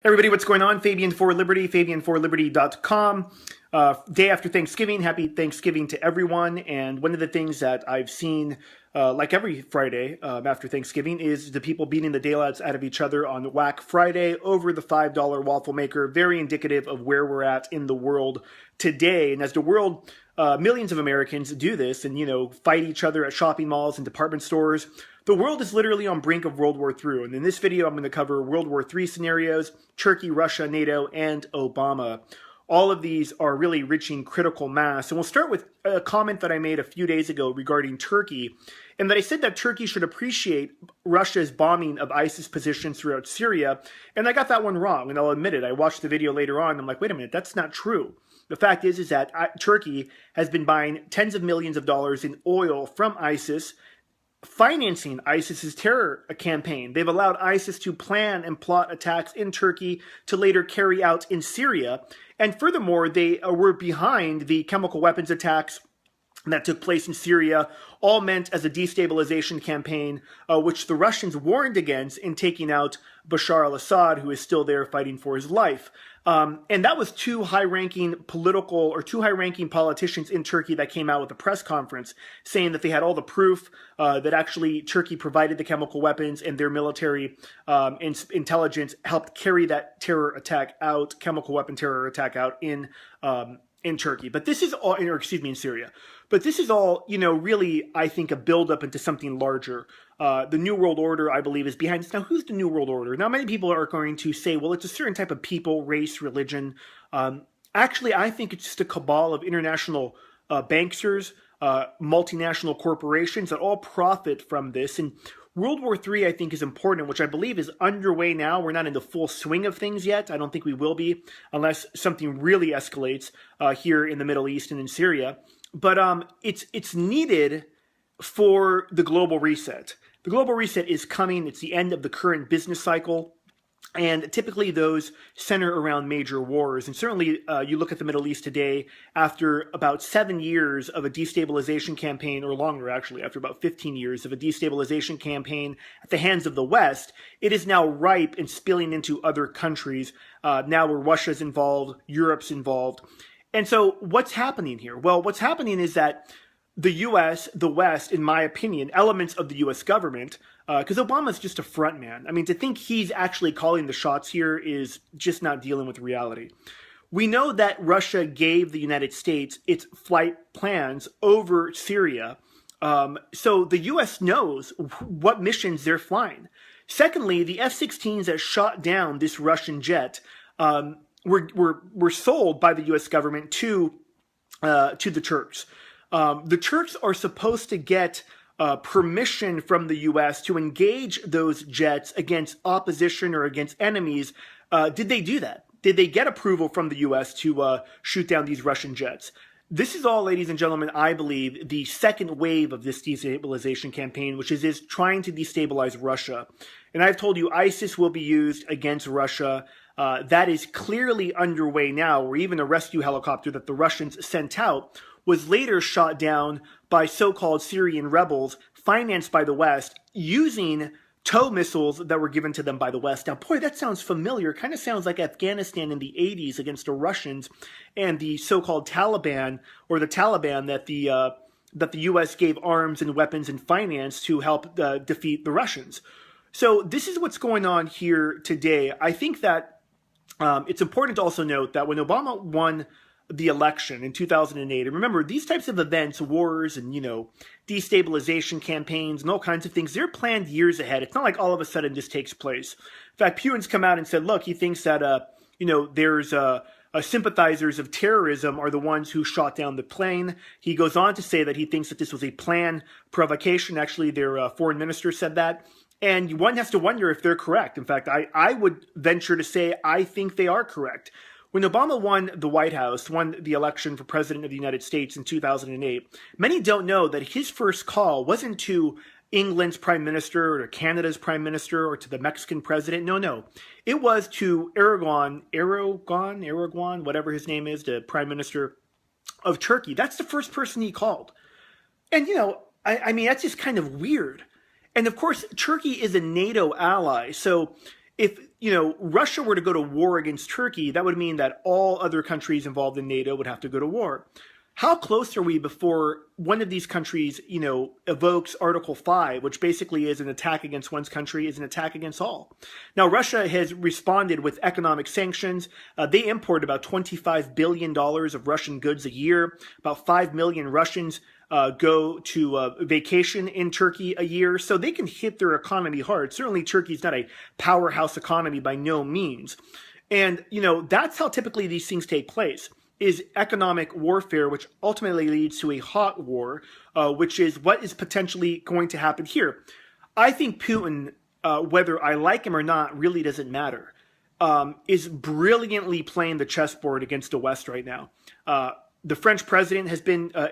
Everybody, what's going on? Fabian for Liberty, fabianforliberty.com. Day after Thanksgiving, happy Thanksgiving to everyone. And one of the things that I've seen, like every Friday after Thanksgiving, is the people beating the daylights out of each other on Whack Friday over the $5 waffle maker. Very indicative of where we're at in the world today. And as the world, millions of Americans do this and, fight each other at shopping malls and department stores, the world is literally on brink of World War III. And in this video, I'm going to cover World War III scenarios, Turkey, Russia, NATO, and Obama. All of these are really reaching critical mass. And we'll start with a comment that I made a few days ago regarding Turkey, and that I said that Turkey should appreciate Russia's bombing of ISIS positions throughout Syria. And I got that one wrong, and I'll admit it. I watched the video later on, and I'm like, wait a minute, that's not true. The fact is that Turkey has been buying tens of millions of dollars in oil from ISIS, financing ISIS's terror campaign. They've allowed ISIS to plan and plot attacks in Turkey to later carry out in Syria. And furthermore, they were behind the chemical weapons attacks that took place in Syria, all meant as a destabilization campaign, which the Russians warned against in taking out Bashar al-Assad, who is still there fighting for his life. And that was two high-ranking politicians in Turkey that came out with a press conference saying that they had all the proof that actually Turkey provided the chemical weapons and their military intelligence helped carry that chemical weapon terror attack out in Turkey. But this is all, in Syria. But this is all, really, I think, a buildup into something larger. The New World Order, I believe, is behind this. Now, who's the New World Order? Now, many people are going to say, well, it's a certain type of people, race, religion. Actually, I think it's just a cabal of international banksters, multinational corporations that all profit from this. And World War III, I think, is important, which I believe is underway now. We're not in the full swing of things yet. I don't think we will be unless something really escalates here in the Middle East and in Syria. But it's needed for the global reset. The global reset is coming. It's the end of the current business cycle. And typically those center around major wars. And certainly you look at the Middle East today, after about 7 years of a destabilization campaign, or longer actually, after about 15 years of a destabilization campaign at the hands of the West, it is now ripe and spilling into other countries, now where Russia's involved, Europe's involved. And so what's happening here? Well, what's happening is that the U.S., the West, in my opinion, elements of the U.S. government, because Obama's just a front man. I mean, to think he's actually calling the shots here is just not dealing with reality. We know that Russia gave the United States its flight plans over Syria. So the U.S. knows what missions they're flying. Secondly, the F-16s that shot down this Russian jet were sold by the U.S. government to the Turks. The Turks are supposed to get permission from the U.S. to engage those jets against opposition or against enemies. Did they do that? Did they get approval from the U.S. to shoot down these Russian jets? This is all, ladies and gentlemen, I believe, the second wave of this destabilization campaign, which is trying to destabilize Russia. And I've told you ISIS will be used against Russia. That is clearly underway now, where even a rescue helicopter that the Russians sent out was later shot down by so-called Syrian rebels financed by the West using tow missiles that were given to them by the West. Now, boy, that sounds familiar. Kind of sounds like Afghanistan in the 80s against the Russians and the so-called Taliban, or the Taliban that the U.S. gave arms and weapons and finance to help defeat the Russians. So this is what's going on here today. I think that it's important to also note that when Obama won the election in 2008, and remember, these types of events, wars and, destabilization campaigns and all kinds of things, they're planned years ahead. It's not like all of a sudden this takes place. In fact, Putin's come out and said, look, he thinks that, there's sympathizers of terrorism are the ones who shot down the plane. He goes on to say that he thinks that this was a planned provocation. Actually, their foreign minister said that. And one has to wonder if they're correct. In fact, I would venture to say I think they are correct. When Obama won the White House, won the election for president of the United States in 2008, many don't know that his first call wasn't to England's prime minister or to Canada's prime minister or to the Mexican president. No. It was to Erdogan, whatever his name is, the prime minister of Turkey. That's the first person he called. And, I mean, that's just kind of weird. And of course, Turkey is a NATO ally. So if Russia were to go to war against Turkey, that would mean that all other countries involved in NATO would have to go to war. How close are we before one of these countries, evokes Article 5, which basically is an attack against one's country, is an attack against all? Now, Russia has responded with economic sanctions. They import about $25 billion of Russian goods a year. About 5 million Russians go to vacation in Turkey a year. So they can hit their economy hard. Certainly, Turkey's not a powerhouse economy by no means. And, that's how typically these things take place. Is economic warfare, which ultimately leads to a hot war, which is what is potentially going to happen here. I think Putin, whether I like him or not, really doesn't matter, is brilliantly playing the chessboard against the West right now. The French president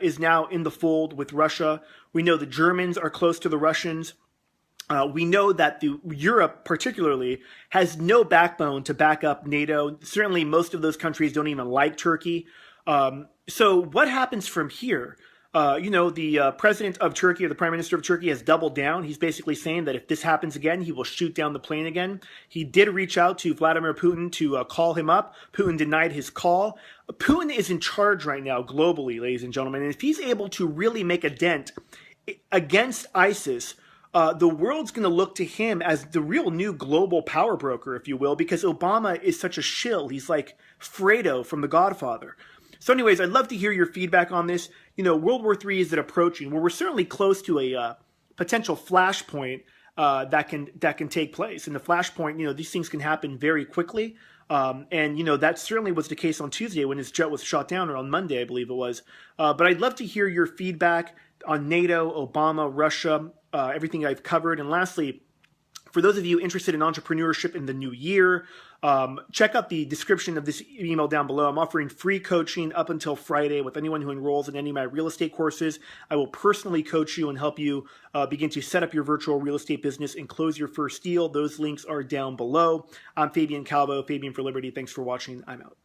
is now in the fold with Russia. We know the Germans are close to the Russians. We know that Europe, particularly, has no backbone to back up NATO. Certainly, most of those countries don't even like Turkey. So what happens from here? The president of Turkey, or the prime minister of Turkey, has doubled down. He's basically saying that if this happens again, he will shoot down the plane again. He did reach out to Vladimir Putin to call him up. Putin denied his call. Putin is in charge right now globally, ladies and gentlemen. And if he's able to really make a dent against ISIS, the world's going to look to him as the real new global power broker, if you will, because Obama is such a shill. He's like Fredo from The Godfather. So anyways, I'd love to hear your feedback on this. World War III is approaching. Well, we're certainly close to a potential flashpoint that can take place. And the flashpoint, these things can happen very quickly. And that certainly was the case on Tuesday when his jet was shot down, or on Monday, I believe it was. But I'd love to hear your feedback on NATO, Obama, Russia, everything I've covered. And lastly, for those of you interested in entrepreneurship in the new year, check out the description of this email down below. I'm offering free coaching up until Friday with anyone who enrolls in any of my real estate courses. I will personally coach you and help you begin to set up your virtual real estate business and close your first deal. Those links are down below. I'm Fabian Calvo, Fabian for Liberty. Thanks for watching. I'm out.